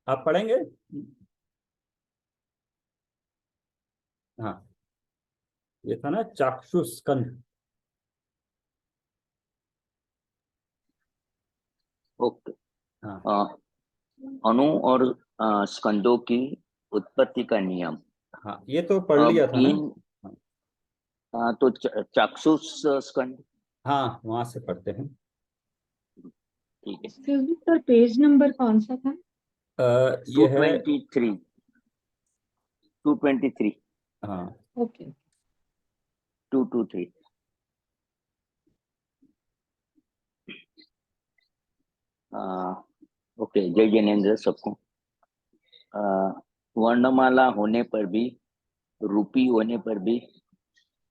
आप पढ़ेंगे? हाँ, ये था ना चाक्षुस्कंध। ओके। हाँ अ, अणु और स्कंदों की उत्पत्ति का नियम। हाँ, ये तो पढ़ अब लिया था ना। इन तो चाक्षुष स्कंद। हाँ, वहां से पढ़ते हैं। ठीक है। Excuse me sir, page number कौन सा था? ये टू है। Twenty three 223 okay okay. 223। Okay, जय जैनेन्द्र सबको। अ, वर्णमाला होने पर भी, रूपी होने पर भी,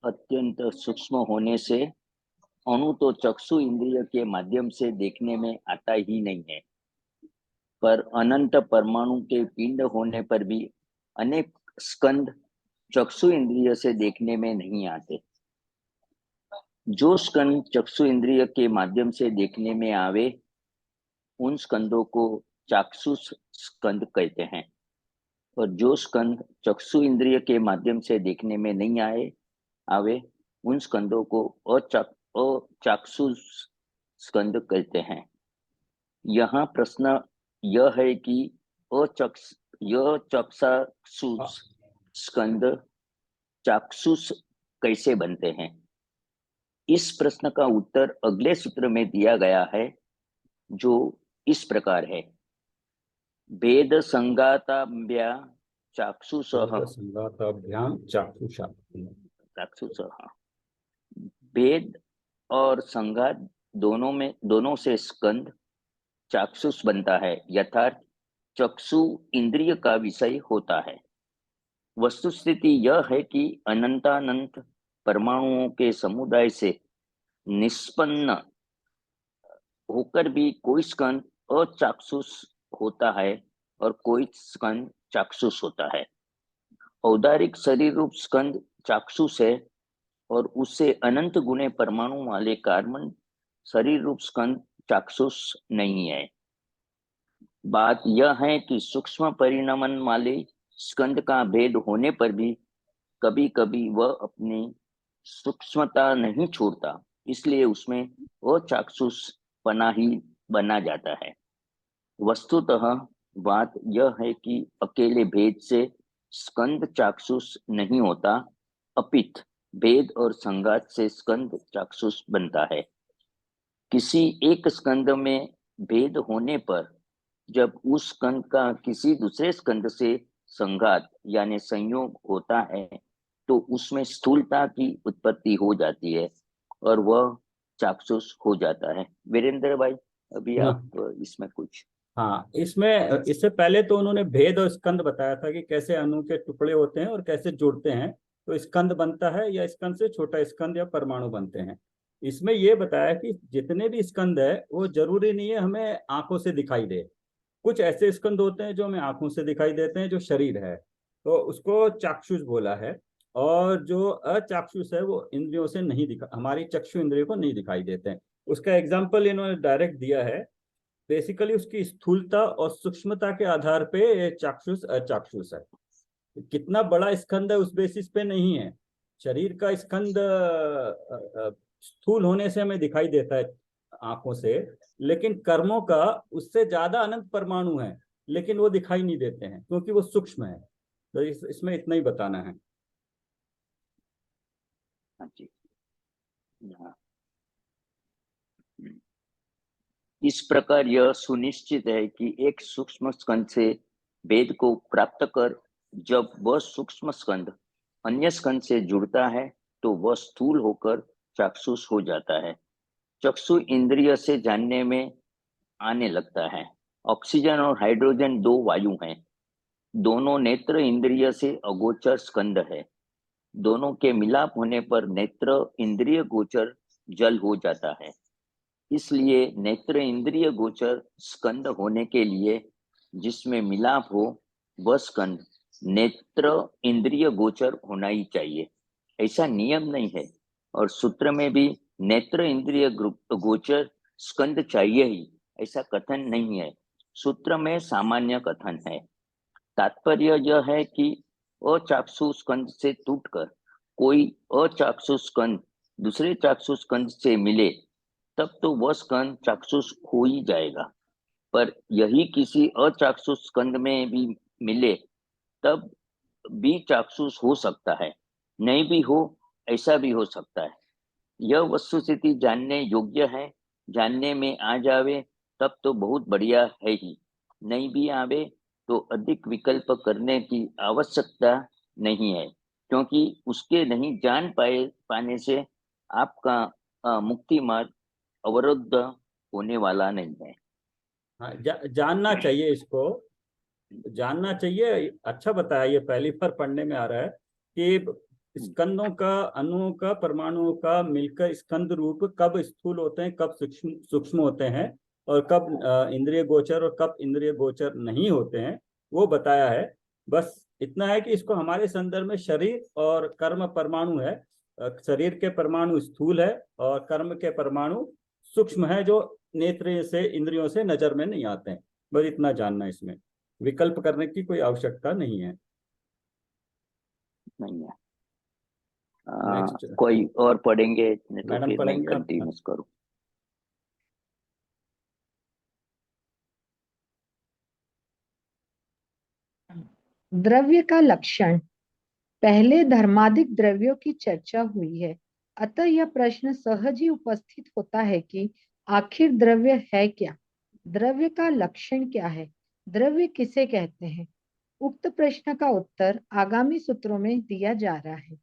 अत्यंत सूक्ष्म होने से अणु तो चक्षु इंद्रिय के माध्यम से देखने में आता ही नहीं है, पर अनंत परमाणु के पिंड होने पर भी अनेक स्कंद चक्षु इंद्रिय से देखने में नहीं आते। जो स्कंद चक्षु इंद्रिय के माध्यम से देखने में आवे, उन स्कंदों को चाक्षुष स्कंद कहते हैं, और जो स्कंद चक्षु इंद्रिय के माध्यम से देखने में नहीं आवे, उन स्कंदों को अचाक्षुष स्कंद कहते हैं। यहाँ प्रश्न यह है कि अचक्ष यह हाँ चक्षुष स्कंद चाक्षुष कैसे बनते हैं? इस प्रश्न का उत्तर अगले सूत्र में दिया गया है, जो इस प्रकार है। भेद संगाताभ्या चाक्षुषः। वेद संगाताभ्याम चाक्षुषा। चाक्षुषः। भेद और संघात दोनों से स्कंद चाक्षुष बनता है, यथार्थ चक्षु इंद्रिय का विषय होता है। वस्तुस्थिति यह है कि अनंतानंत परमाणुओं के समुदाय से निष्पन्न होकर भी कोई स्कंद अचाक्षुष होता है और कोई स्कंद चाक्षुष होता है। औदारिक शरीर रूप स्कंद चाक्षुष है, और उससे अनंत गुणे परमाणु वाले कार्बन शरीर रूप स्कंद चाक्षुष नहीं है। बात यह है कि सूक्ष्म परिणमन वाले स्कंद का भेद होने पर भी कभी कभी वह अपनी सूक्ष्मता नहीं छोड़ता, इसलिए उसमें अचाक्षुष पना ही बना जाता है। वस्तुतः बात यह है कि अकेले भेद से स्कंद चाक्षुष नहीं होता, अपित भेद और संघात से स्कंद चाक्षुष बनता है। किसी एक स्कंद में भेद होने पर जब उस स्कंद का किसी दूसरे स्कंद से संघात यानी संयोग होता है, तो उसमें स्थूलता की उत्पत्ति हो जाती है और वह चाक्षुष हो जाता है। वीरेंद्र भाई, अभी हाँ आप इसमें कुछ। हाँ, इसमें इससे पहले तो उन्होंने भेद और स्कंद बताया था कि कैसे अणु के टुकड़े होते हैं और कैसे जुड़ते हैं, तो स्कंद बनता है या स्कंद से छोटा स्कंद या परमाणु बनते हैं। इसमें ये बताया कि जितने भी स्कंद है वो जरूरी नहीं है हमें आंखों से दिखाई दे। कुछ ऐसे स्कंद होते हैं जो हमें आंखों से दिखाई देते हैं, जो शरीर है, तो उसको चाक्षुष बोला है। और जो अचाक्षुष है वो इंद्रियों से नहीं दिखा, हमारी चक्षु इंद्रियों को नहीं दिखाई देते हैं। उसका एग्जाम्पल इन्होंने डायरेक्ट दिया है। बेसिकली उसकी स्थूलता और सूक्ष्मता के आधार पे चाक्षुष अचाक्षुष है। कितना बड़ा स्कंद है उस बेसिस पे नहीं है। शरीर का स्कंद स्थूल होने से हमें दिखाई देता है आंखों से, लेकिन कर्मों का उससे ज्यादा अनंत परमाणु है, लेकिन वो दिखाई नहीं देते हैं क्योंकि वो सूक्ष्म है। तो इसमें इतना ही बताना है। हाँ जी। हाँ। इस प्रकार यह सुनिश्चित है कि एक सूक्ष्म स्कंद से भेद को प्राप्त कर जब वह सूक्ष्म स्कंद अन्य स्कंद से जुड़ता है, तो वह स्थूल होकर चाक्षुष हो जाता है। चक्षु इंद्रिय से जानने में आने लगता है। ऑक्सीजन और हाइड्रोजन दो वायु हैं। दोनों नेत्र इंद्रिय से अगोचर स्कंद है। दोनों के मिलाप होने पर नेत्र इंद्रिय गोचर जल हो जाता है। इसलिए नेत्र इंद्रिय गोचर स्कंद होने के लिए जिसमें मिलाप हो, वह स्कंद नेत्र इंद्रिय गोचर होना ही चाहिए। ऐसा नियम नहीं है, और सूत्र में भी नेत्र इंद्रिय गोचर स्कंद चाहिए ही, ऐसा कथन नहीं है। सूत्र में सामान्य कथन है। तात्पर्य यह है कि अचाक्षु स्कंद से टूटकर कोई अचाक्षु स्कंद दूसरे चाक्षुष स्कंद से मिले तब तो वह स्कंद चाक्षुष हो ही जाएगा, पर यही किसी अचाक्षुष स्कंद में भी मिले तब भी चाक्षुष हो सकता है, नहीं भी हो ऐसा भी हो सकता है। यह वस्तुस्थिति जानने योग्य है। जानने में आ जावे तब तो बहुत बढ़िया है ही, नहीं भी आवे तो अधिक विकल्प करने की आवश्यकता नहीं है, क्योंकि उसके नहीं जान पाने से आपका मुक्ति मार्ग अवरुद्ध होने वाला नहीं है। हाँ, जानना चाहिए, इसको जानना चाहिए। अच्छा बताया, ये पहली बार पढ़ने में आ रहा है कि स्कंदों का, अणुओं का, परमाणुओं का मिलकर स्कंद रूप कब स्थूल होते हैं, कब सूक्ष्म होते हैं, और कब इंद्रिय गोचर और कब इंद्रिय गोचर नहीं होते हैं, वो बताया है। बस इतना है कि इसको हमारे संदर्भ में शरीर और कर्म परमाणु है। शरीर के परमाणु स्थूल है और कर्म के परमाणु सूक्ष्म है, जो नेत्र से, इंद्रियों से नजर में नहीं आते हैं। बस इतना जानना, इसमें विकल्प करने की कोई आवश्यकता नहीं है। नहीं है। नेक्स्ट कोई और पढ़ेंगे? नहीं तो मैडम फिर मैं पढ़ेंगे। कंटिन्यूस करूं। द्रव्य का लक्षण। पहले धर्मादिक द्रव्यों की चर्चा हुई है, अतः यह प्रश्न सहज ही उपस्थित होता है कि आखिर द्रव्य है क्या, द्रव्य का लक्षण क्या है, द्रव्य किसे कहते हैं। उक्त प्रश्न का उत्तर आगामी सूत्रों में दिया जा रहा है।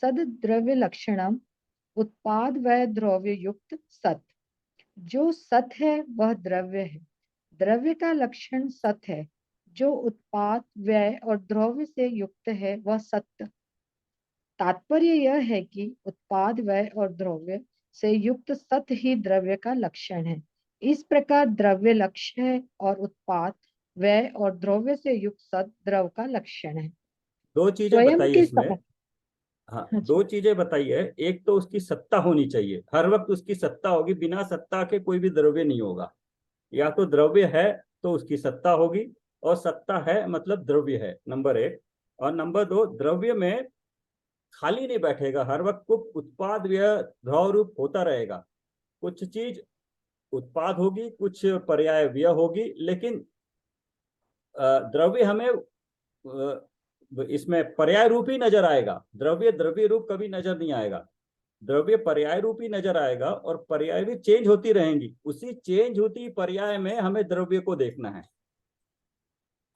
सद द्रव्य लक्षणम उत्पाद व द्रव्य युक्त सत। जो सत है वह द्रव्य है। द्रव्य का लक्षण सत है। जो उत्पाद व्यय और द्रव्य से युक्त है वह सत्य। तात्पर्य यह है कि उत्पाद व्यय और द्रव्य से युक्त सत ही द्रव्य का लक्षण है। इस प्रकार द्रव्य लक्ष्य है और उत्पाद व्यय और द्रव्य से युक्त सत द्रव का लक्षण है। दो चीजें स्वयं बताइए के इसमें। हाँ, दो चीजें बताइए। एक तो उसकी सत्ता होनी चाहिए, हर वक्त उसकी सत्ता होगी, बिना सत्ता के कोई भी द्रव्य नहीं होगा। या तो द्रव्य है तो उसकी सत्ता होगी, और सत्ता है मतलब द्रव्य है, नंबर एक। और नंबर दो, द्रव्य में खाली नहीं बैठेगा, हर वक्त कुछ उत्पाद व्यय द्रव रूप होता रहेगा। कुछ चीज उत्पाद होगी, कुछ पर्याय व्यय होगी, लेकिन द्रव्य हमें इसमें पर्याय रूप ही नजर आएगा। द्रव्य द्रव्य रूप कभी नजर नहीं आएगा। द्रव्य पर्याय रूप ही नजर आएगा, और पर्याय भी चेंज होती रहेंगी। उसी चेंज होती पर्याय में हमें द्रव्य को देखना है।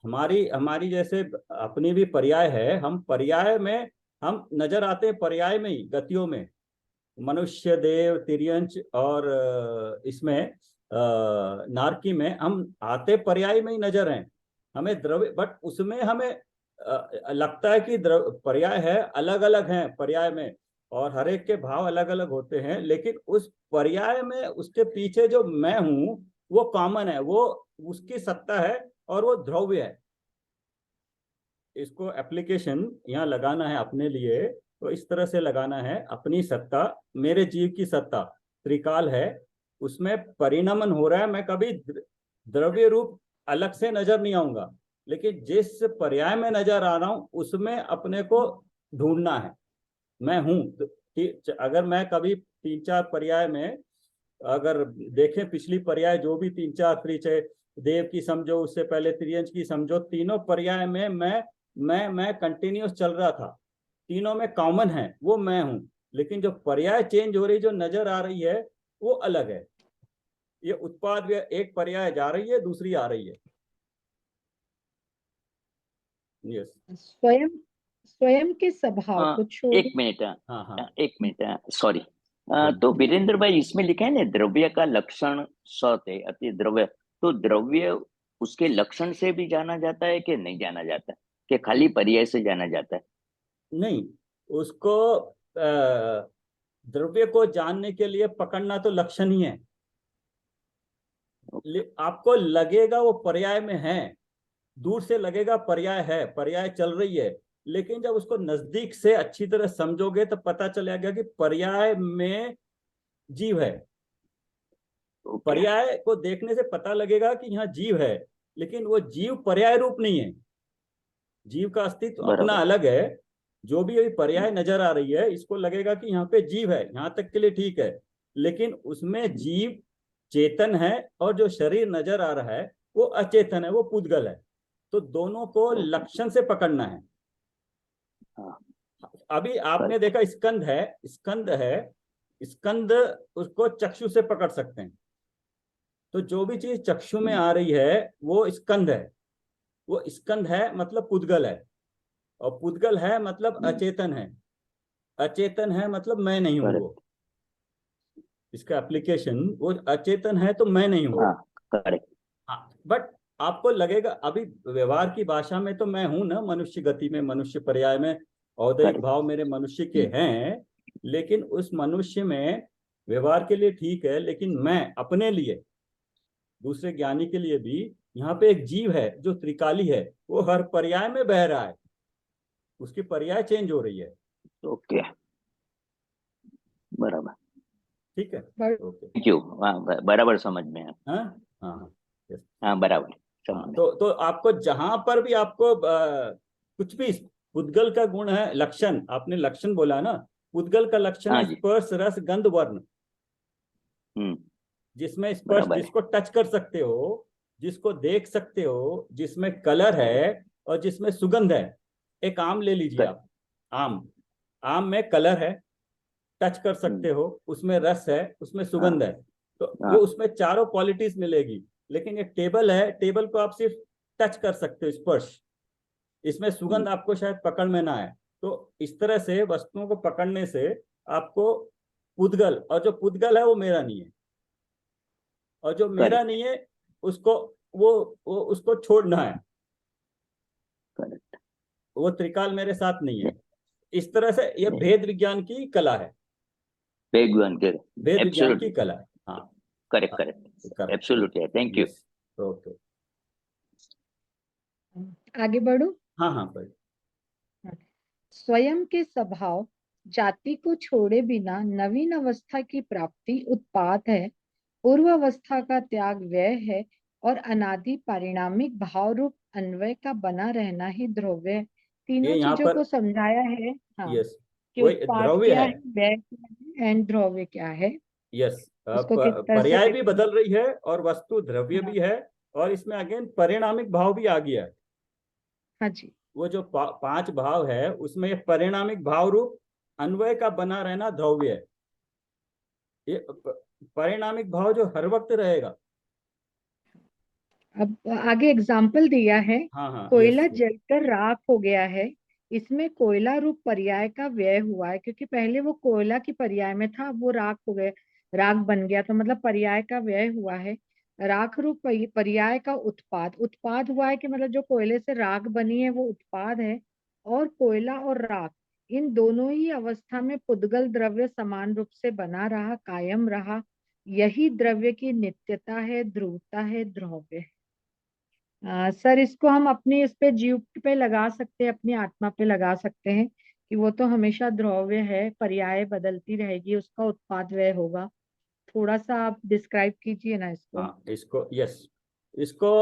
हमारी हमारी जैसे अपनी भी पर्याय है, हम पर्याय में हम नजर आते हैं, पर्याय में ही गतियों में। मनुष्य, देव, तिर्यंच और इसमें नारकी में हम आते पर्याय में ही नजर हैं। हमें द्रव्य, बट उसमें हमें लगता है कि पर्याय है, अलग अलग हैं पर्याय में, और हर एक के भाव अलग अलग होते हैं, लेकिन उस पर्याय में उसके पीछे जो मैं हूं वो कॉमन है, वो उसकी सत्ता है और वो द्रव्य है। इसको एप्लीकेशन यहाँ लगाना है अपने लिए, तो इस तरह से लगाना है। अपनी सत्ता, मेरे जीव की सत्ता त्रिकाल है, उसमें परिणमन हो रहा है। मैं कभी द्रव्य रूप अलग से नजर नहीं आऊंगा, लेकिन जिस पर्याय में नजर आ रहा हूं उसमें अपने को ढूंढना है, मैं हूं। अगर मैं कभी 3-4 पर्याय में अगर देखें, पिछली पर्याय जो भी 3-4 थी, चाहे देव की समझो, उससे पहले त्रियंच की समझो, तीनों पर्याय में मैं कंटिन्यूस चल रहा था। तीनों में कॉमन है, वो मैं हूं, लेकिन जो पर्याय चेंज हो रही, जो नजर आ रही है, वो अलग है। ये उत्पाद, एक पर्याय जा रही है, दूसरी आ रही है। यस। स्वयं स्वयं के स्वभाव को छोड़। एक मिनट, हाँ हाँ, एक मिनट, सॉरी। तो वीरेंद्र भाई, इसमें लिखा है ना द्रव्य का लक्षण सत है, अति द्रव्य। तो द्रव्य उसके लक्षण से भी जाना जाता है कि नहीं जाना जाता, कि खाली पर्याय से जाना जाता है? नहीं, उसको द्रव्य को जानने के लिए पकड़ना तो लक्षण ही है। आपको लगेगा वो पर्याय में है, दूर से लगेगा पर्याय है, पर्याय चल रही है, लेकिन जब उसको नजदीक से अच्छी तरह समझोगे तो पता चलेगा कि पर्याय में जीव है। पर्याय को देखने से पता लगेगा कि यहाँ जीव है, लेकिन वो जीव पर्याय रूप नहीं है। जीव का अस्तित्व अपना बराबर। अलग है। जो भी अभी पर्याय नजर आ रही है, इसको लगेगा कि यहाँ पे जीव है, यहाँ तक के लिए ठीक है, लेकिन उसमें जीव चेतन है और जो शरीर नजर आ रहा है वो अचेतन है, वो पुद्गल है। तो दोनों को लक्षण से पकड़ना है। हाँ, अभी आपने करेक्ट। देखा स्कंद है, स्कंद है, स्कंद उसको चक्षु से पकड़ सकते हैं। तो जो भी चीज चक्षु में आ रही है वो स्कंद है। वो स्कंद है मतलब पुद्गल है, और पुद्गल है मतलब अचेतन है, अचेतन है मतलब मैं नहीं हूं वो। करेक्ट। इसका एप्लीकेशन, वो अचेतन है तो मैं नहीं हूं। हाँ, करेक्ट। हाँ, बट आपको लगेगा अभी व्यवहार की भाषा में तो मैं हूं ना, मनुष्य गति में, मनुष्य पर्याय में औदैहिक करेक्ट। भाव मेरे मनुष्य के हैं, लेकिन उस मनुष्य में व्यवहार के लिए ठीक है, लेकिन मैं अपने लिए, दूसरे ज्ञानी के लिए भी यहाँ पे एक जीव है जो त्रिकाली है, वो हर पर्याय में बह रहा है, उसकी पर्याय चेंज हो रही है। ओके, बराबर। ठीक है, बट ओके। Thank you. हाँ, बराबर समझ में है। हाँ हाँ हाँ, yes। हाँ, बराबर समझ हाँ, में। तो आपको जहां पर भी आपको कुछ भी पुद्गल का गुण है, लक्षण, आपने लक्षण बोला ना, पुद्गल का लक्षण हाँ है जी। स्पर्श रस गंध वर्ण। हम्म। जिसमें स्पर्श, बराबर है। जिसको टच कर सकते हो, जिसको देख सकते हो, जिसमें कलर है और जिसमें सुगंध है। एक आम ले लीजिए कर, आप, आम, आम में कलर है, टच कर हम्म, सकते हो, उसमें रस है, उसमें हाँ सुगंध है, तो वो हाँ। उसमें चारों क्वालिटीज मिलेगी। लेकिन एक टेबल है, टेबल को आप सिर्फ टच कर सकते हो, स्पर्श, इसमें हम्म, सुगंध आपको शायद पकड़ में ना आए। तो इस तरह से वस्तुओं को पकड़ने से आपको पुद्गल, और जो पुद्गल है वो मेरा नहीं है, और जो मेरा करेक्ट। नहीं है उसको, वो उसको छोड़ना है, करेक्ट। वो त्रिकाल मेरे साथ नहीं है। इस तरह से यह भेद विज्ञान की कला है, बेगुन के। भेद विज्ञान की एब्सोल्युटली। कला है। हाँ, correct, correct. Correct, absolutely, thank you. Yes, okay. आगे बढ़ो। हाँ हाँ भाई। स्वयं के स्वभाव जाति को छोड़े बिना नवीन अवस्था की प्राप्ति उत्पाद है, पूर्व अवस्था का त्याग व्यय है, और अनादि पारिणामिक भाव रूप अन्वय का बना रहना ही ध्रुव है। ये तीनों यहाँ चीजों पर, को समझाया है। हाँ, यस, कि कोई उत्पाद द्रव्य क्या है, है, व्यय क्या है, एंड ध्रुव क्या है, यस, उसको किस तरह से पर्याय भी देखना बदल रही है और वस्तु द्रव्य है। हाँ, भी है, और इसमें अगेन परिणामिक भाव भी आ गया है। हाँ जी, वो जो पांच भाव है उसमें ये परिणामिक भाव रूप अन्वय का बना रहना द्रव्य है। ये परिणामिक भाव जो हर वक्त रहेगा। अब आगे एग्जाम्पल दिया है। हाँ हाँ, कोयला यस, जलकर राख हो गया है, इसमें कोयला रूप पर्याय का व्यय हुआ है, क्योंकि पहले वो कोयला की पर्याय में था, अब वो राख हो गया, राख बन गया, तो मतलब पर्याय का व्यय हुआ है। राख रूप पर्याय का उत्पाद, उत्पाद हुआ है कि मतलब जो कोयले से राख बनी है वो उत्पाद है। और कोयला और राख, इन दोनों ही अवस्था में पुद्गल द्रव्य समान रूप से बना रहा, कायम रहा। यही द्रव्य की नित्यता है, ध्रुवता है, द्रव्य है। सर, इसको हम अपने इस पे जीव पे लगा सकते हैं, अपनी आत्मा पे लगा सकते हैं कि वो तो हमेशा ध्रुव्य है, पर्याय बदलती रहेगी, उसका उत्पाद व्यय होगा। थोड़ा सा आप डिस्क्राइब कीजिए ना इसको। हाँ, इसको, यस, इसको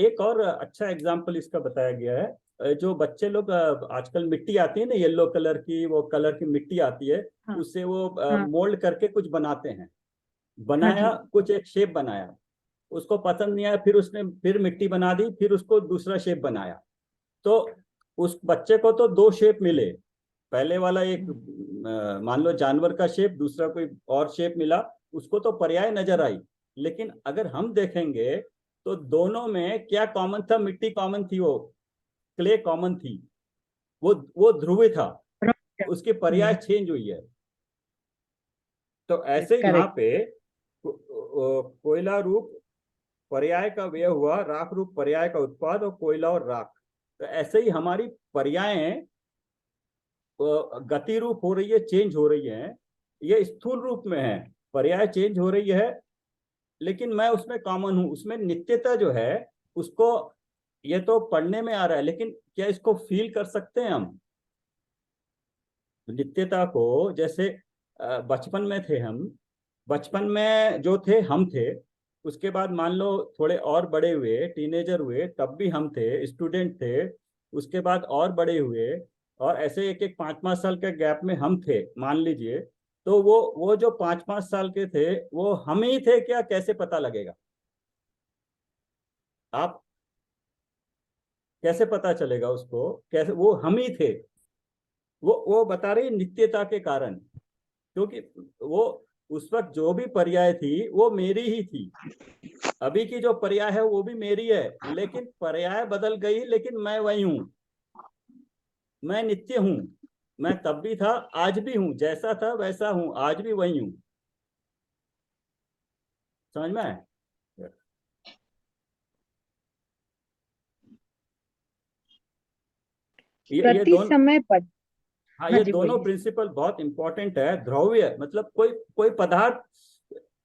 एक और अच्छा एग्जाम्पल इसका बताया गया है। जो बच्चे लोग आजकल मिट्टी आती है ना, येलो कलर की, वो कलर की मिट्टी आती है, हाँ, उससे वो हाँ, मोल्ड करके कुछ बनाते हैं। हाँ बनाया, जी, कुछ एक शेप बनाया, उसको पसंद नहीं आया, फिर उसने फिर मिट्टी बना दी, फिर उसको दूसरा शेप बनाया। तो उस बच्चे को तो दो शेप मिले। पहले वाला एक मान लो जानवर का शेप, दूसरा कोई और शेप मिला, उसको तो पर्याय नजर आई। लेकिन अगर हम देखेंगे तो दोनों में क्या कॉमन था? मिट्टी कॉमन थी, वो क्ले कॉमन थी, वो ध्रुवी था, उसकी पर्याय चेंज हुई है। तो ऐसे यहाँ करेक्ट। पे कोयला रूप पर्याय का व्यय हुआ, राख रूप पर्याय का उत्पाद, और कोयला और राख। तो ऐसे ही हमारी पर्यायें गति रूप हो रही है, चेंज हो रही है। ये स्थूल रूप में है, पर्याय चेंज हो रही है, लेकिन मैं उसमें कॉमन हूं, उसमें नित्यता जो है उसको, ये तो पढ़ने में आ रहा है, लेकिन क्या इसको फील कर सकते हैं हम नित्यता को? जैसे बचपन में थे हम, बचपन में जो थे हम थे, उसके बाद मान लो थोड़े और बड़े हुए, टीनेजर हुए, तब भी हम थे, स्टूडेंट थे, उसके बाद और बड़े हुए, और ऐसे एक एक 5-5 साल के गैप में हम थे मान लीजिए। तो वो जो 5-5 साल के थे वो हम ही थे क्या, कैसे पता लगेगा? आप कैसे पता चलेगा उसको, कैसे वो हम ही थे? वो बता रही नित्यता के कारण, क्योंकि वो उस वक्त जो भी पर्याय थी वो मेरी ही थी, अभी की जो पर्याय है वो भी मेरी है, लेकिन पर्याय बदल गई, लेकिन मैं वही हूं, मैं नित्य हूं। मैं तब भी था, आज भी हूं, जैसा था वैसा हूं, आज भी वही हूं। समझ में आया? ये प्रति दोनों, समय बद हाँ हाँ ये जी, दोनों बोलिए। प्रिंसिपल बहुत इंपॉर्टेंट है। द्रव्य मतलब कोई कोई पदार्थ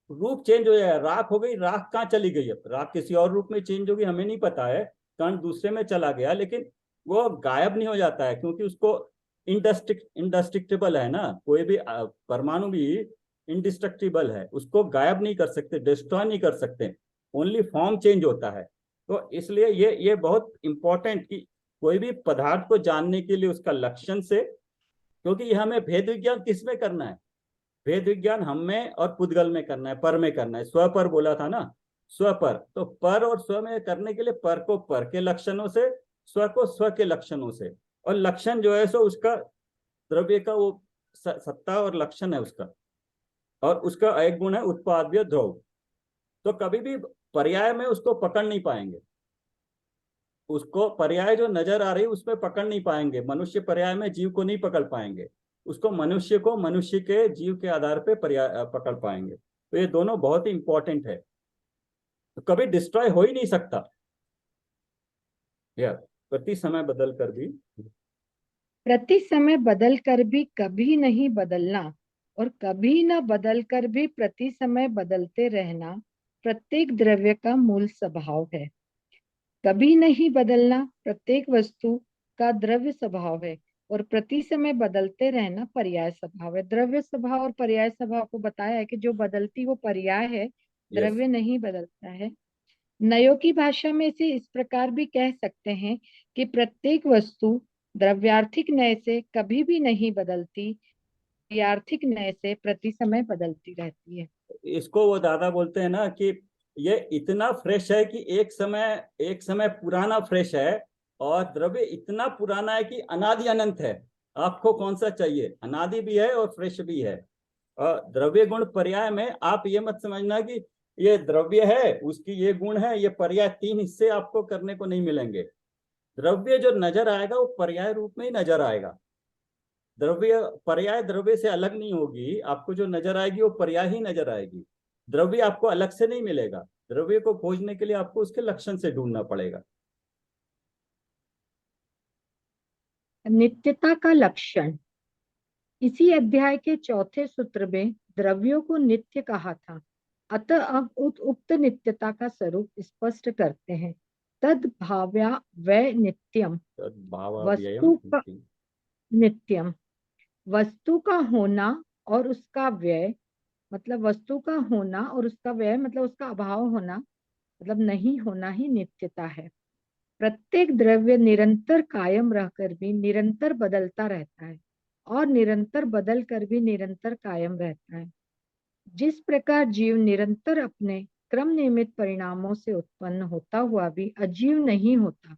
रूप चेंज हो जाए, राख हो गई, राख कहाँ चली गई? अब राख किसी और रूप में चेंज होगी, हमें नहीं पता है, कण दूसरे में चला गया, लेकिन वो गायब नहीं हो जाता है, क्योंकि उसको इंडस्ट्रक्टिबल है ना, कोई भी परमाणु भी इंडिस्ट्रक्टिबल है, उसको गायब नहीं कर सकते, डिस्ट्रॉय नहीं कर सकते, ओनली फॉर्म चेंज होता है। तो इसलिए ये बहुत इंपॉर्टेंट कि कोई भी पदार्थ को जानने के लिए उसका लक्षण से, क्योंकि ये हमें भेद विज्ञान किस में करना है? भेद विज्ञान हम में और पुद्गल में करना है, पर में करना है। स्व पर बोला था ना, स्व पर, तो पर और स्व में करने के लिए पर को पर के लक्षणों से, स्व को स्व के लक्षणों से। और लक्षण जो है सो उसका द्रव्य का वो सत्ता और लक्षण है उसका, और उसका एक गुण है उत्पाद्य ध्रुव। तो कभी भी पर्याय में उसको पकड़ नहीं पाएंगे, उसको पर्याय जो नजर आ रही है उसमें पकड़ नहीं पाएंगे, मनुष्य पर्याय में जीव को नहीं पकड़ पाएंगे, उसको मनुष्य को मनुष्य के जीव के आधार पे पर्याय पकड़ पाएंगे। तो ये दोनों बहुत ही इंपॉर्टेंट है, तो कभी डिस्ट्रॉय हो ही नहीं सकता यार, प्रति समय बदल कर भी। प्रति समय बदल कर भी कभी नहीं बदलना, और कभी न बदल कर भी प्रति समय बदलते रहना प्रत्येक द्रव्य का मूल स्वभाव है। कभी नहीं बदलना प्रत्येक वस्तु का द्रव्य स्वभाव है, और प्रति समय बदलते रहना पर्याय स्वभाव है। द्रव्य स्वभाव और पर्याय स्वभाव को बताया है कि जो बदलती वो पर्याय है, यस, द्रव्य नहीं बदलता है। नयों की भाषा में इसे इस प्रकार भी कह सकते हैं कि प्रत्येक वस्तु द्रव्यार्थिक नय से कभी भी नहीं बदलती, क्रियार्थिक नय से प्रति समय बदलती रहती है। इसको वो दादा बोलते हैं ना कि ये इतना फ्रेश है कि एक समय पुराना फ्रेश है, और द्रव्य इतना पुराना है कि अनादि अनंत है। आपको कौन सा चाहिए? अनादि भी है और फ्रेश भी है। और द्रव्य गुण पर्याय में आप ये मत समझना कि ये द्रव्य है उसकी ये गुण है, ये पर्याय 3 हिस्से आपको करने को नहीं मिलेंगे। द्रव्य जो नजर आएगा वो पर्याय रूप में ही नजर आएगा। द्रव्य पर्याय द्रव्य से अलग नहीं होगी, आपको जो नजर आएगी वो पर्याय ही नजर आएगी। द्रव्य आपको अलग से नहीं मिलेगा, द्रव्य को खोजने के लिए आपको उसके लक्षण से ढूंढना पड़ेगा। नित्यता का लक्षण। इसी अध्याय के चौथे सूत्र में द्रव्यों को नित्य कहा था। अतः अब उक्त नित्यता का स्वरूप स्पष्ट करते हैं। तद भाव्या वै नित्यम, भावाव्ययम वस्तु का नित्यम, वस्तु का होना और उसका व्यय, मतलब वस्तु का होना और उसका व्यय मतलब उसका अभाव होना, मतलब नहीं होना ही नित्यता है। प्रत्येक द्रव्य निरंतर कायम रहकर भी निरंतर बदलता रहता है, और निरंतर बदल कर भी निरंतर कायम रहता है। जिस प्रकार जीव निरंतर अपने क्रम नियमित परिणामों से उत्पन्न होता हुआ भी अजीव नहीं होता,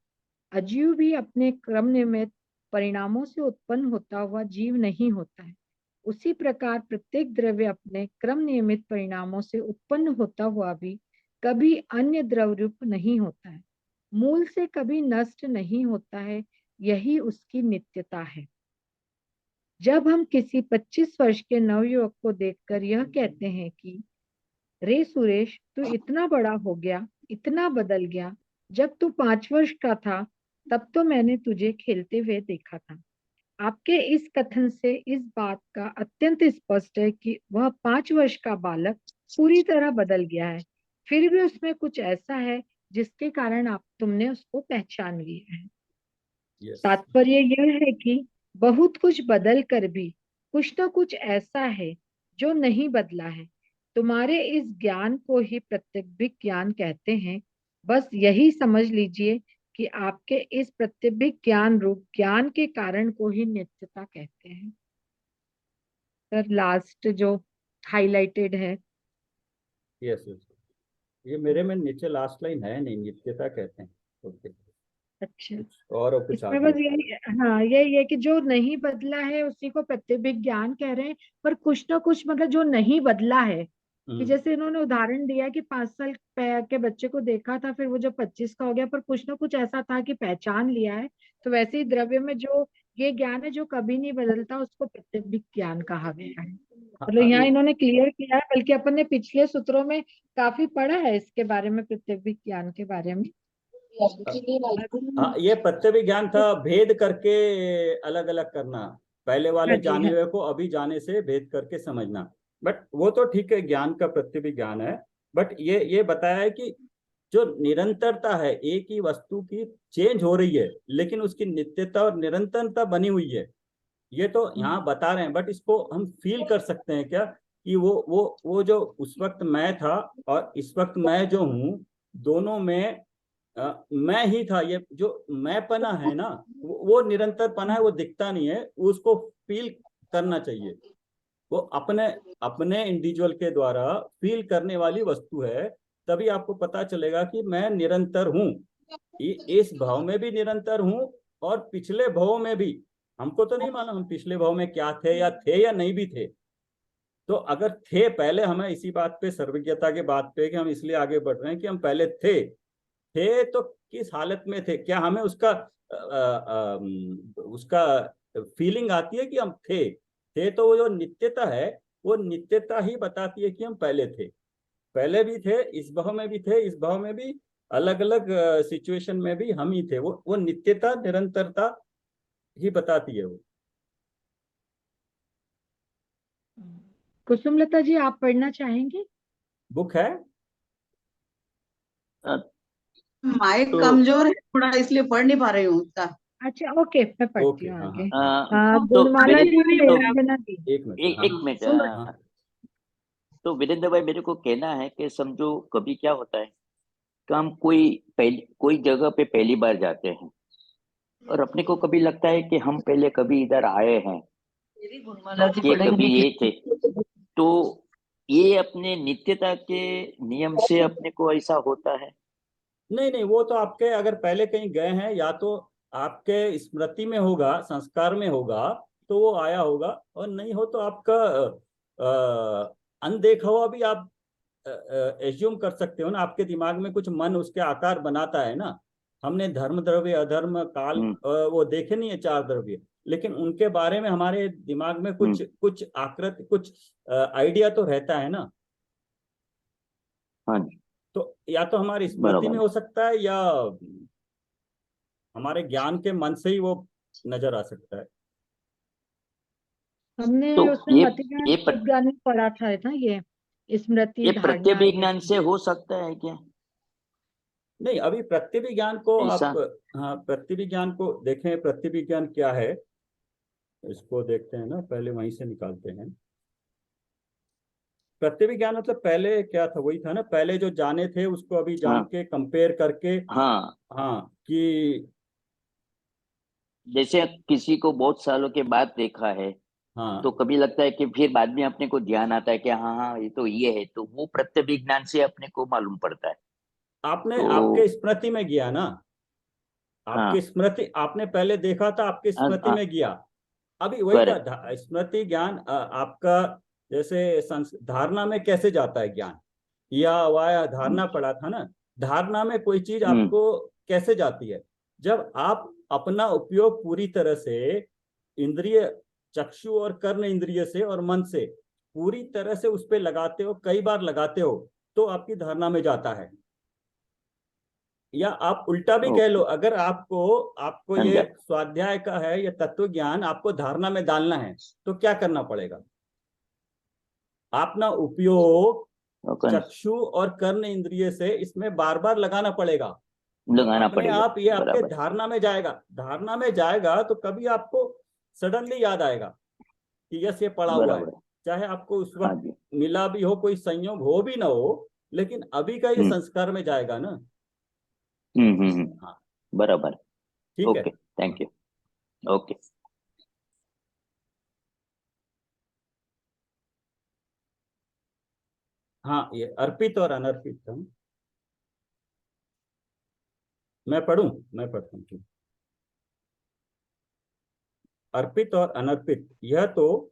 अजीव भी अपने क्रम नियमित परिणामों से उत्पन्न होता हुआ जीव नहीं होता है, उसी प्रकार प्रत्येक द्रव्य अपने क्रम नियमित परिणामों से उत्पन्न होता हुआ भी कभी अन्य द्रव्य रूप नहीं होता है, मूल से कभी नष्ट नहीं होता है। यही उसकी नित्यता है। जब हम किसी 25 वर्ष के नवयुवक को देखकर यह कहते हैं कि रे सुरेश, तू इतना बड़ा हो गया, इतना बदल गया, जब तू 5 वर्ष का था तब तो मैंने तुझे खेलते हुए देखा था। आपके इस कथन से इस बात का अत्यंत स्पष्ट है कि वह 5 वर्ष का बालक पूरी तरह बदल गया है, फिर भी उसमें कुछ ऐसा है जिसके कारण आप तुमने उसको पहचान लिया है। यस, तात्पर्य यह है कि बहुत कुछ बदल कर भी कुछ ना कुछ ऐसा है जो नहीं बदला है, तुम्हारे इस ज्ञान को ही प्रत्यभिक ज्ञान कहते हैं। बस यही समझ लीजिए कि आपके इस प्रत्यभिक ज्ञान रूप ज्ञान के कारण को ही नित्यता कहते हैं। सर लास्ट जो हाईलाइटेड है, यस यस, ये मेरे में नीचे लास्ट लाइन है नहीं, नित्यता कहते हैं। ओके, अच्छा और कुछ इसमें आगे? बस यही, हाँ यही है कि जो नहीं बदला है उसी को प्रत्यभिक ज्ञान कह रहे हैं। पर कुछ ना कुछ मतलब जो नहीं बदला है, कि जैसे इन्होंने उदाहरण दिया कि 5 साल के बच्चे को देखा था, फिर वो जो 25 का हो गया, पर कुछ ना कुछ ऐसा था कि पहचान लिया है। तो वैसे ही द्रव्य में जो ये ज्ञान है जो कभी नहीं बदलता, उसको प्रत्यभिक ज्ञान कहा गया है। मतलब यहाँ इन्होंने क्लियर किया है, बल्कि अपन ने पिछले सूत्रों में काफी पढ़ा है इसके बारे में, प्रत्यभिक ज्ञान के बारे में। हाँ, ये प्रत्यभिज्ञान था भेद करके अलग अलग करना, पहले वाले हाँ जी, जाने हाँ हुए को अभी जाने से भेद करके समझना। बट वो तो ठीक है, ज्ञान का प्रत्यभिज्ञान है। बट ये बताया है कि जो निरंतरता है, एक ही वस्तु की चेंज हो रही है लेकिन उसकी नित्यता और निरंतरता बनी हुई है, ये तो यहाँ बता रहे हैं। बट इसको हम फील कर सकते हैं क्या कि वो जो उस वक्त मैं था और इस वक्त मैं जो हूँ, दोनों में मैं ही था। ये जो मैं पना है ना, वो निरंतर पना है, वो दिखता नहीं है, उसको फील करना चाहिए। वो अपने अपने इंडिविजुअल के द्वारा फील करने वाली वस्तु है। तभी आपको पता चलेगा कि मैं निरंतर हूँ, इस भाव में भी निरंतर हूँ और पिछले भाव में भी। हमको तो नहीं मालूम हम पिछले भाव में क्या थे या नहीं भी थे। तो अगर थे पहले, हमें इसी बात पे, सर्वज्ञता के बात पे, कि हम इसलिए आगे बढ़ रहे हैं कि हम पहले थे तो किस हालत में थे, क्या हमें उसका फीलिंग आती है कि हम थे तो वो जो नित्यता है, वो नित्यता ही बताती है कि हम पहले थे, पहले भी थे, इस भाव में भी थे, इस भाव में भी, अलग अलग सिचुएशन में भी हम ही थे। वो नित्यता निरंतरता ही बताती है वो। कुसुमलता जी, आप पढ़ना चाहेंगे? बुक है? माइक तो कमजोर है थोड़ा, इसलिए पढ़ नहीं पा रही हूँ उसका। अच्छा ओके, मैं पढ़ती ओके, हूँ हाँ आगे। हाँ तो गुणमाला जी ने तो देवंजना दी। एक मिनट, एक हाँ एक मिनट सुन हाँ तो वीरेंद्र भाई, मेरे को कहना है कि समझो कभी क्या होता है कि हम कोई जगह पे पहली बार जाते हैं और अपने को कभी लगता है कि हम पहले कभी इधर आए हैं, मेरी गुणमाला जी ये कभी पढ़ेंगे ये थे। फिर। तो ये अपने नित्यता के नियम से अपने को ऐसा होता है। नहीं नहीं, वो तो आपके अगर पहले कहीं गए हैं, या तो आपके स्मृति में होगा, संस्कार में होगा, तो वो आया होगा। और नहीं हो तो आपका अनदेखा हुआ भी आप एज्यूम कर सकते हो ना। आपके दिमाग में कुछ मन उसके आकार बनाता है ना। हमने धर्म, द्रव्य, अधर्म, काल, हम्म वो देखे नहीं है 4 द्रव्य, लेकिन उनके बारे में हमारे दिमाग में कुछ हम्म कुछ आकृति, कुछ आइडिया तो रहता है ना। हाँ जी, तो या तो हमारी स्मृति में बराबर। हो सकता है, या हमारे ज्ञान के मन से ही वो नजर आ सकता है। हमने तो उसमें ये मतिज्ञान ये विज्ञान में पढ़ा था ना, ये स्मृति, ये धारणा, ये प्रत्यभिज्ञान सब। से हो सकता है क्या नहीं, अभी प्रत्यभिज्ञान को आप, ऐसा? हाँ, प्रत्यभिज्ञान को देखें। प्रत्यभिज्ञान क्या है, इसको देखते हैं ना, पहले वहीं से निकालते हैं। प्रत्यभिज्ञान मतलब पहले क्या था, वही था ना, पहले जो जाने थे उसको अभी जान हाँ के कंपेयर करके। हाँ, हाँ, कि जैसे किसी को बहुत सालों के बाद देखा है तो हाँ, कभी लगता है कि फिर बाद में अपने को ध्यान आता है कि हाँ हाँ ये है, तो वो प्रत्यभिज्ञान से अपने को मालूम पड़ता है। आपने आपके तो स्मृति में गया ना, आपकी हाँ स्मृति, आपने पहले देखा था, आपकी हाँ स्मृति हाँ, में गया। अभी वही था, करेक्ट। स्मृति ज्ञान आपका, जैसे धारणा में कैसे जाता है ज्ञान, या वह धारणा पड़ा था ना। धारणा में कोई चीज हम्म आपको कैसे जाती है, जब आप अपना उपयोग पूरी तरह से इंद्रिय, चक्षु और कर्ण इंद्रिय से और मन से पूरी तरह से उस पर लगाते हो, कई बार लगाते हो, तो आपकी धारणा में जाता है। या आप उल्टा भी कह लो, ओके, अगर आपको आपको ये समझा। स्वाध्याय का है, ये तत्व ज्ञान आपको धारणा में डालना है, तो क्या करना पड़ेगा? अपना उपयोग ओके, चक्षु और कर्ण इंद्रिय से इसमें बार बार लगाना पड़ेगा। तो लगाना अपने पड़ेगा, आप ये आपके बराबर। धारणा में जाएगा। धारणा में जाएगा तो कभी आपको सडनली याद आएगा कि यस, ये पड़ा हुआ है। बराबर चाहे आपको उस हाँ वक्त जी। मिला भी हो, कोई संयोग हो भी ना हो, लेकिन अभी का ये संस्कार में जाएगा ना। हाँ, बराबर। ठीक है। Okay, thank you. ओके। हाँ, ये अर्पित और अनर्पित था। मैं पढ़ूं? मैं पढ़ता हूँ। अर्पित और अनर्पित, यह तो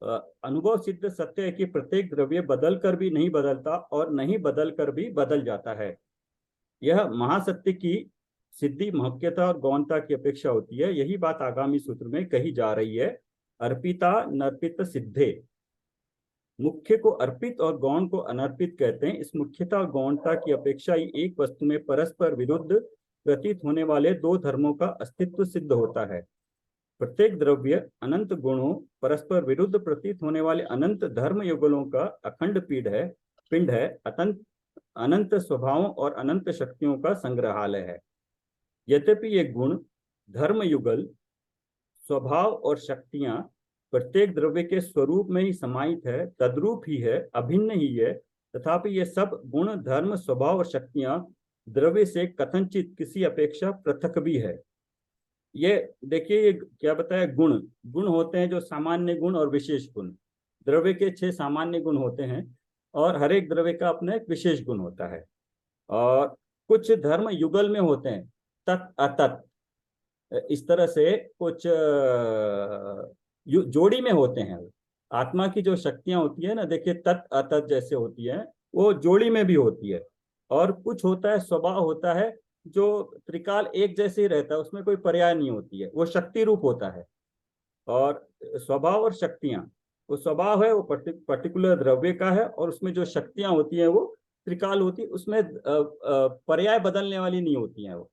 अनुभव सिद्ध सत्य है कि प्रत्येक द्रव्य बदल कर भी नहीं बदलता और नहीं बदल कर भी बदल जाता है। यह महासत्य की सिद्धि महत्ता और गौणता की अपेक्षा होती है। यही बात आगामी सूत्र में कही जा रही है। अर्पिता नर्पित सिद्धे। मुख्य को अर्पित और गौण को अनर्पित कहते हैं। इस मुख्यता और गौणता की अपेक्षा ही एक वस्तु में परस्पर विरुद्ध प्रतीत होने वाले दो धर्मों का अस्तित्व सिद्ध होता है। प्रत्येक द्रव्य अनंत गुणों, परस्पर विरुद्ध प्रतीत होने वाले अनंत धर्म युगलों का अखंड पिंड है, अनंत स्वभावों और अनंत शक्तियों का संग्रहालय है। यद्यपि ये गुण, धर्म युगल, स्वभाव और शक्तियां प्रत्येक द्रव्य के स्वरूप में ही समाहित है, तद्रूप ही है, अभिन्न ही है, तथापि ये सब गुण, धर्म, स्वभाव और शक्तियां द्रव्य से कथनचित किसी अपेक्षा पृथक भी है। ये देखिए, ये क्या बताया, गुण गुण होते हैं जो सामान्य गुण और विशेष गुण। द्रव्य के 6 सामान्य गुण होते हैं और हर एक द्रव्य का अपना एक विशेष गुण होता है। और कुछ धर्म युगल में होते हैं, तत् अतत्, इस तरह से कुछ जोड़ी में होते हैं। आत्मा की जो शक्तियां होती है ना, देखिए तत् अतत् जैसे होती है, वो जोड़ी में भी होती है। और कुछ होता है, स्वभाव होता है जो त्रिकाल एक जैसे ही रहता है, उसमें कोई पर्याय नहीं होती है, वो शक्ति रूप होता है। और स्वभाव और शक्तियां, वो स्वभाव है वो पर्टिकुलर द्रव्य का है, और उसमें जो शक्तियां होती हैं वो त्रिकाल होती है, उसमें पर्याय बदलने वाली नहीं होती हैं। वो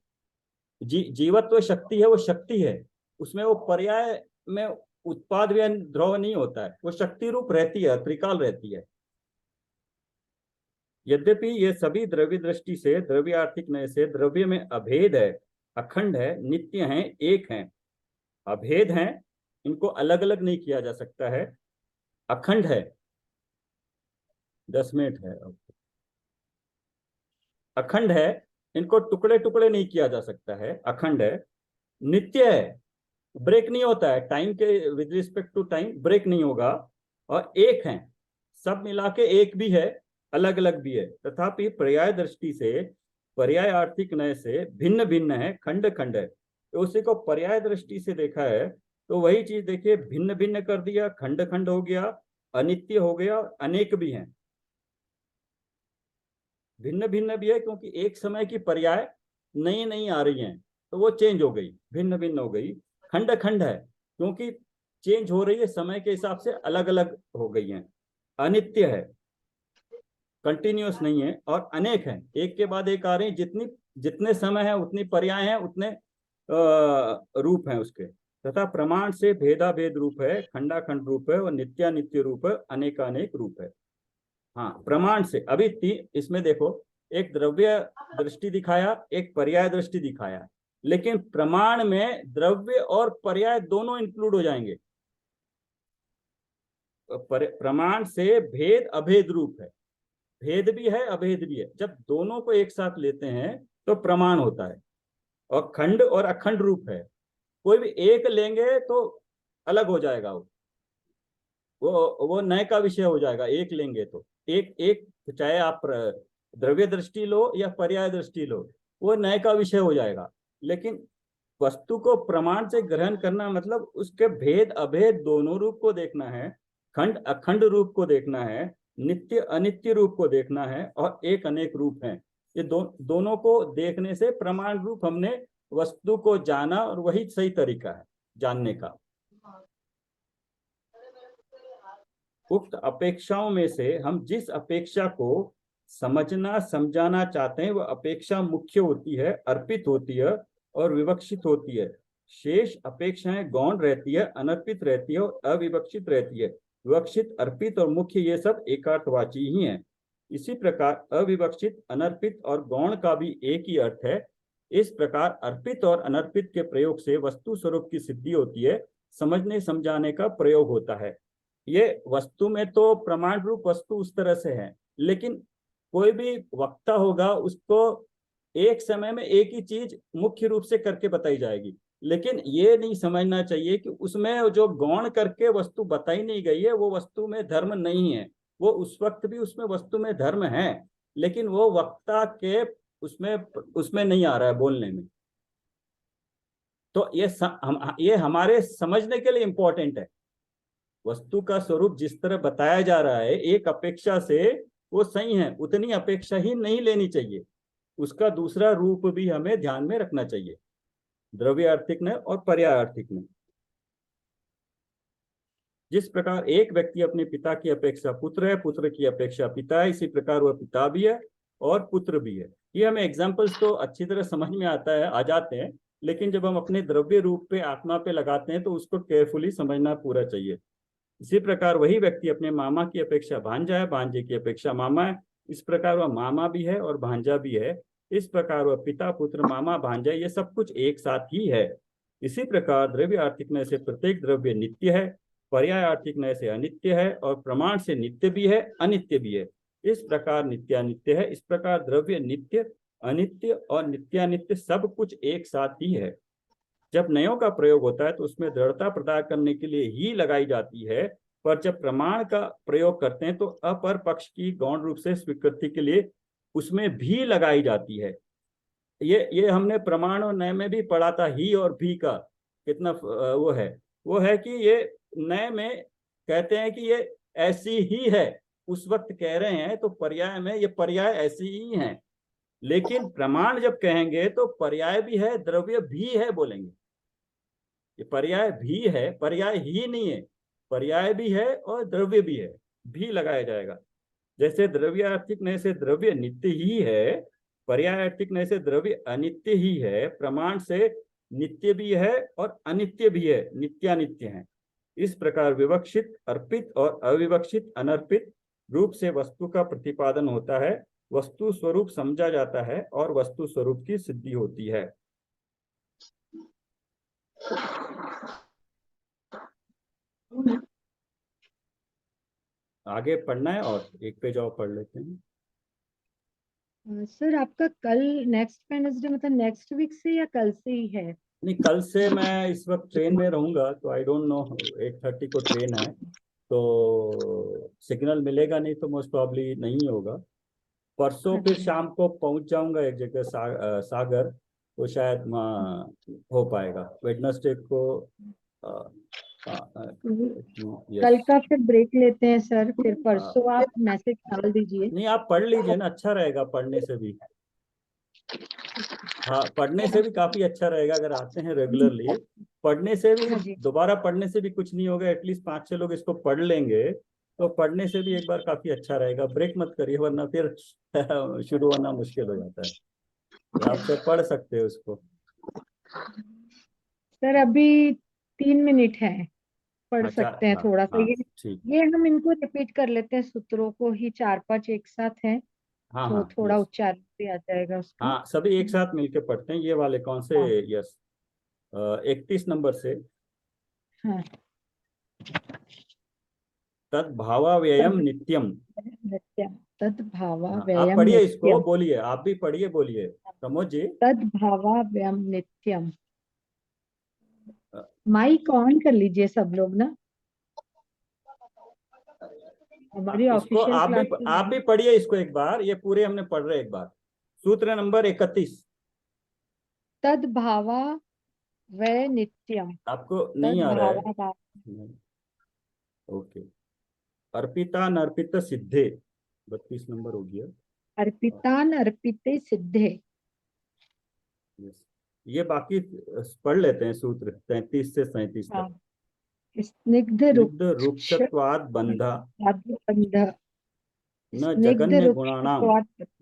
जीवत्व शक्ति है, वो शक्ति है, उसमें वो पर्याय में उत्पाद या ध्रुव नहीं होता है, वो शक्ति रूप रहती है, त्रिकाल रहती है। यद्यपि ये सभी द्रव्य दृष्टि से, द्रव्य आर्थिक नय से द्रव्य में अभेद है, अखंड है, नित्य है, एक है। अभेद है, इनको अलग अलग नहीं किया जा सकता है। अखंड है, 10 मिनट है। अखंड है, इनको टुकड़े टुकड़े नहीं किया जा सकता है। अखंड है, नित्य है, ब्रेक नहीं होता है, टाइम के with respect to time break नहीं होगा। और एक है, सब मिला के एक भी है, अलग अलग भी है, तथापि पर्याय दृष्टि से, पर्याय आर्थिक नय से भिन्न भिन्न है, खंड खंड है। तो उसी को पर्याय दृष्टि से देखा है तो वही चीज देखिए, भिन्न भिन्न कर दिया, खंड खंड हो गया, अनित्य हो गया, अनेक भी हैं। भिन्न भिन्न भी है क्योंकि एक समय की पर्याय नई नई आ रही हैं, तो वो चेंज हो गई, भिन्न भिन्न हो गई। खंड खंड है क्योंकि चेंज हो रही है, समय के हिसाब से अलग अलग हो गई हैं। अनित्य है, कंटिन्यूअस नहीं है। और अनेक है, एक के बाद एक आ रही हैं, जितने समय है उतनी पर्याय है, उतने रूप हैं उसके। तथा प्रमाण से भेदाभेद रूप है, खंडाखंड रूप है, और नित्यानित्य रूप है, अनेकानेक रूप है। हाँ, प्रमाण से अभी इसमें देखो, एक द्रव्य दृष्टि दिखाया, एक पर्याय दृष्टि दिखाया, लेकिन प्रमाण में द्रव्य और पर्याय दोनों इंक्लूड हो जाएंगे। प्रमाण से भेद अभेद रूप है, भेद भी है, अभेद भी है। जब दोनों को एक साथ लेते हैं तो प्रमाण होता है। और खंड और अखंड रूप है, कोई भी एक लेंगे तो अलग हो जाएगा, वो नए का विषय हो जाएगा। एक लेंगे तो एक एक, चाहे आप द्रव्य दृष्टि लो या पर्याय दृष्टि लो, वो नए का विषय हो जाएगा। लेकिन वस्तु को प्रमाण से ग्रहण करना मतलब उसके भेद अभेद दोनों रूप को देखना है, खंड अखंड रूप को देखना है, नित्य अनित्य रूप को देखना है, और एक अनेक रूप है। ये दोनों को देखने से प्रमाण रूप हमने वस्तु को जाना, और वही सही तरीका है जानने का। उक्त अपेक्षाओं में से हम जिस अपेक्षा को समझना समझाना चाहते हैं वह अपेक्षा मुख्य होती है, अर्पित होती है और विवक्षित होती है। शेष अपेक्षाएं गौण रहती है, अनर्पित रहती है और अविवक्षित रहती है। विवक्षित, अर्पित और मुख्य ये सब एकार्थवाची ही हैं। इसी प्रकार अविवक्षित, अनर्पित और गौण का भी एक ही अर्थ है। इस प्रकार अर्पित और अनर्पित के प्रयोग से वस्तु स्वरूप की सिद्धि होती है। समझने समझाने का प्रयोग होता है। ये वस्तु में तो प्रमाण रूप वस्तु उस तरह से है, लेकिन कोई भी वक्ता होगा उसको एक समय में एक ही चीज मुख्य रूप से करके बताई जाएगी, लेकिन ये नहीं समझना चाहिए कि उसमें जो गौण करके वस्तु बताई नहीं गई है वो वस्तु में धर्म नहीं है। वो उस वक्त भी उसमें वस्तु में धर्म है, लेकिन वो वक्ता के उसमें उसमें नहीं आ रहा है बोलने में। तो ये हमारे समझने के लिए इंपॉर्टेंट है। वस्तु का स्वरूप जिस तरह बताया जा रहा है एक अपेक्षा से वो सही है, उतनी अपेक्षा ही नहीं लेनी चाहिए, उसका दूसरा रूप भी हमें ध्यान में रखना चाहिए, द्रव्यार्थिक में और पर्यायार्थिक में। जिस प्रकार एक व्यक्ति अपने पिता की अपेक्षा पुत्र है, पुत्र की अपेक्षा पिता है, इसी प्रकार वह पिता भी है और पुत्र भी है। ये हमें एग्जाम्पल्स तो अच्छी तरह समझ में आता है, आ जाते हैं, लेकिन जब हम अपने द्रव्य रूप पे आत्मा पे लगाते हैं तो उसको केयरफुली समझना पूरा चाहिए। इसी प्रकार वही व्यक्ति अपने मामा की अपेक्षा भांजा है, भांजे की अपेक्षा मामा है, इस प्रकार वह मामा भी है और भांजा भी है। इस प्रकार वह पिता पुत्र मामा भांजा ये सब कुछ एक साथ ही है। इसी प्रकार द्रव्य आर्थिक में से प्रत्येक द्रव्य नित्य है, पर्याय आर्थिक नय से अनित्य है और प्रमाण से नित्य भी है अनित्य भी है। इस प्रकार नित्यानित्य है। इस प्रकार द्रव्य नित्य अनित्य और नित्यानित्य सब कुछ एक साथ ही है। जब नयों का प्रयोग होता है तो उसमें दृढ़ता प्रदान करने के लिए ही लगाई जाती है, पर जब प्रमाण का प्रयोग करते हैं तो अपर पक्ष की गौण रूप से स्वीकृति के लिए उसमें भी लगाई जाती है। ये हमने प्रमाण और नय में भी पढ़ा था, ही और भी का कितना वो है कि ये नय में कहते हैं कि ये ऐसी ही है, उस वक्त कह रहे हैं तो पर्याय में ये पर्याय ऐसी ही है, लेकिन प्रमाण जब कहेंगे तो पर्याय भी है द्रव्य भी है बोलेंगे। ये पर्याय भी है, पर्याय ही नहीं है, पर्याय भी है और द्रव्य भी है, भी लगाया जाएगा। जैसे द्रव्यार्थिक नय से द्रव्य नित्य ही है, पर्यायार्थिक नय से द्रव्य अनित्य ही है, प्रमाण से नित्य भी है और अनित्य भी है, नित्यानित्य है। इस प्रकार विवक्षित अर्पित और अविवक्षित अनर्पित रूप से वस्तु का प्रतिपादन होता है, वस्तु स्वरूप समझा जाता है और वस्तु स्वरूप की सिद्धि होती है। आगे पढ़ना है और एक पेज और पढ़ लेते हैं। सर आपका कल नेक्स्ट वेडनेसडे मतलब नेक्स्ट वीक से या कल से ही है? नहीं, कल से मैं इस वक्त ट्रेन में रहूंगा तो आई डोंट नो, 8:30 को ट्रेन है तो सिग्नल मिलेगा नहीं तो मोस्ट प्रॉब्ली नहीं होगा। परसों फिर शाम को पहुंच जाऊंगा एक जगह सागर, तो शायद वहाँ हो पाएगा। वेडनेसडे को कल का फिर ब्रेक लेते हैं सर, फिर परसों आप मैसेज डाल दीजिए। नहीं, आप पढ़ लीजिए ना, अच्छा रहेगा पढ़ने से भी। हाँ, पढ़ने से भी काफी अच्छा रहेगा अगर आते हैं रेगुलरली। पढ़ने से भी, हाँ जी। दोबारा पढ़ने से भी कुछ नहीं होगा, एटलीस्ट 5-6 लोग इसको पढ़ लेंगे तो पढ़ने से भी एक बार काफी अच्छा रहेगा। ब्रेक मत करिए वरना फिर शुरू होना मुश्किल हो जाता है। तो आप सब पढ़ सकते हो उसको। सर अभी 3 मिनट है, पढ़ अच्छा, सकते हैं हाँ थोड़ा सा। हाँ, ये ठीक। ये हम इनको रिपीट कर लेते हैं, सूत्रों को ही 4-5 एक साथ है हाँ तो हाँ, थोड़ा यस। उच्चारण भी आ जाएगा उसका। हाँ, सभी एक साथ मिलके पढ़ते हैं। ये वाले कौन से? हाँ। यस, 31 नंबर से। हाँ। तद्भावाव्ययम नित्यम। नित्यम तद्भावा हाँ, आप व्ययम पढ़िए इसको, नित्यम। बोलिए, आप भी पढ़िए, बोलिए प्रमोद जी। तद्भावा व्ययम नित्यम। अ, माइक ऑन कर लीजिए सब लोग ना, हमारी इसको ऑफिशियल आप क्लास। भी पढ़िए इसको एक बार, ये पूरे हमने पढ़ रहे एक बार। सूत्र नंबर 31। तद्भावा वै नित्यम। आपको नहीं आ रहा है? तद्भावा ओके। अर्पिता नर्पित सिद्धे, 32 नंबर हो गया। अर्पितान अर्पिते सिद्धे। यस, ये बाकी पढ़ लेते हैं सूत्र 33 से 37 हाँ। तक। स्निग्ध स्निग्ध रुक्ष रुक्षत्वाद बंधा बंध। न स्निग्ध जगन्य गुणानाम, रुक्षत्वात्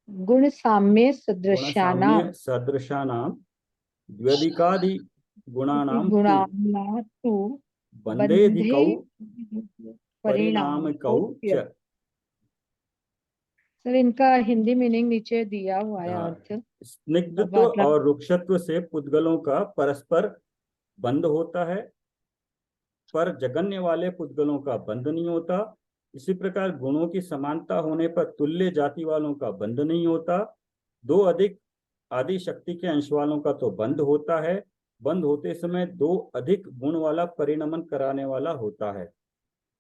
गुण साम्य गुणसाम्य सदृशानाम सदृशानाम, द्व्यधिकादि गुणानाम तु गुणाम्ना तु बंधेधिकौ बंधे परिणाम परिणामकौ च। सर इनका हिंदी मीनिंग नीचे दिया हुआ है अर्थ। स्निग्धत्व मतलब और रुक्षत्व से पुद्गलों का परस्पर बंध होता है, पर जगन्य वाले पुद्गलों का बंध नहीं होता। इसी प्रकार गुणों की समानता होने पर तुल्य जाति वालों का बंध नहीं होता। दो अधिक आदि शक्ति के अंश वालों का तो बंध होता है। बंध होते समय दो अधिक गुण वाला परिणमन कराने वाला होता है।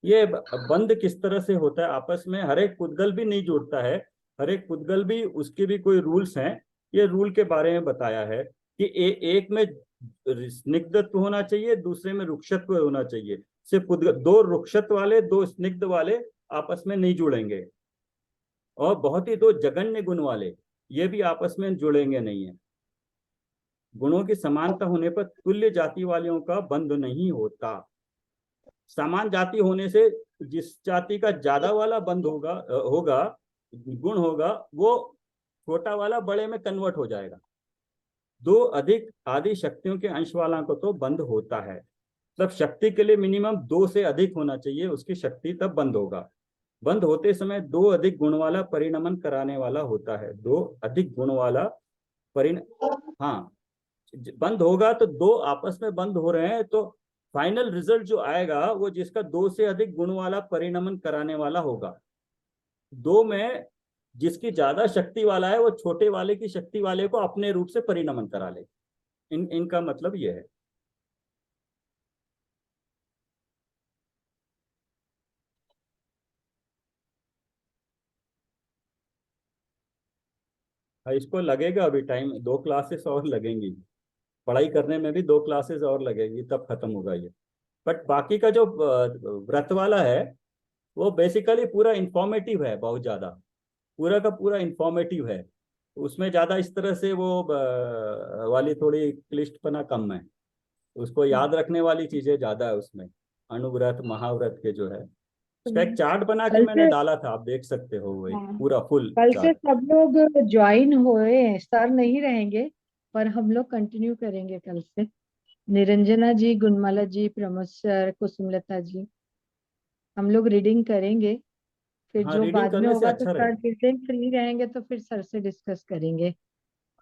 ये बंध किस तरह से होता है आपस में, हर एक पुद्गल भी नहीं जुड़ता है, हर एक पुद्गल भी उसके भी कोई रूल्स हैं। ये रूल के बारे में बताया है कि एक में स्निग्धत्व होना चाहिए, दूसरे में रुक्षत्व होना चाहिए। सिर्फ दो रुक्षत्व वाले दो स्निग्ध वाले आपस में नहीं जुड़ेंगे, और बहुत ही दो जघन्य गुण वाले ये भी आपस में जुड़ेंगे नहीं है। गुणों की समानता होने पर तुल्य जाति वालों का बंध नहीं होता। समान जाति होने से जिस जाति का ज्यादा वाला बंध होगा गुण होगा, वो छोटा वाला बड़े में कन्वर्ट हो जाएगा। दो अधिक आदि शक्तियों के अंश वाला को तो बंध होता है। तब शक्ति के लिए मिनिमम दो से अधिक होना चाहिए उसकी शक्ति, तब बंध होगा। बंध होते समय दो अधिक गुण वाला परिणमन कराने वाला होता है। दो अधिक गुण वाला हाँ, बंद होगा तो दो आपस में बंद हो रहे हैं, तो फाइनल रिजल्ट जो आएगा वो जिसका दो से अधिक गुण वाला परिणमन कराने वाला होगा। दो में जिसकी ज्यादा शक्ति वाला है वो छोटे वाले की शक्ति वाले को अपने रूप से परिणमन करा ले। इनका मतलब ये है। इसको लगेगा अभी टाइम, 2 क्लासेस और लगेंगी, पढ़ाई करने में भी 2 क्लासेस और लगेगी, तब खत्म होगा ये। बट बाकी का जो व्रत वाला है वो बेसिकली पूरा इंफॉर्मेटिव है, बहुत ज्यादा पूरा का पूरा इंफॉर्मेटिव है। उसमें ज्यादा इस तरह से वो वाली थोड़ी क्लिष्टपना कम है, उसको याद रखने वाली चीजें ज्यादा है उसमें। अनुव्रत महाव्रत के जो है उसका एक चार्ट बना के कल मैंने से डाला था, आप देख सकते हो, वही हाँ, पूरा फुल कल से चार्ट। सब लोग ज्वाइन हुए, सर नहीं रहेंगे पर हम लोग कंटिन्यू करेंगे कल से। निरंजना जी, गुणमाला जी, प्रमोद सर, कुसुमलता जी, हम लोग रीडिंग करेंगे। फिर हाँ, जो रीडिंग बाद में करने से होगा तो अच्छा सर रहेगा। जिस दिन फ्री रहेंगे तो फिर सर से डिस्कस करेंगे।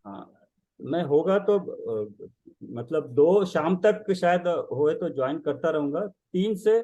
हाँ, मैं होगा तो मतलब 2 शाम तक शायद होए तो ज्वाइन करता रहूंगा। 3 से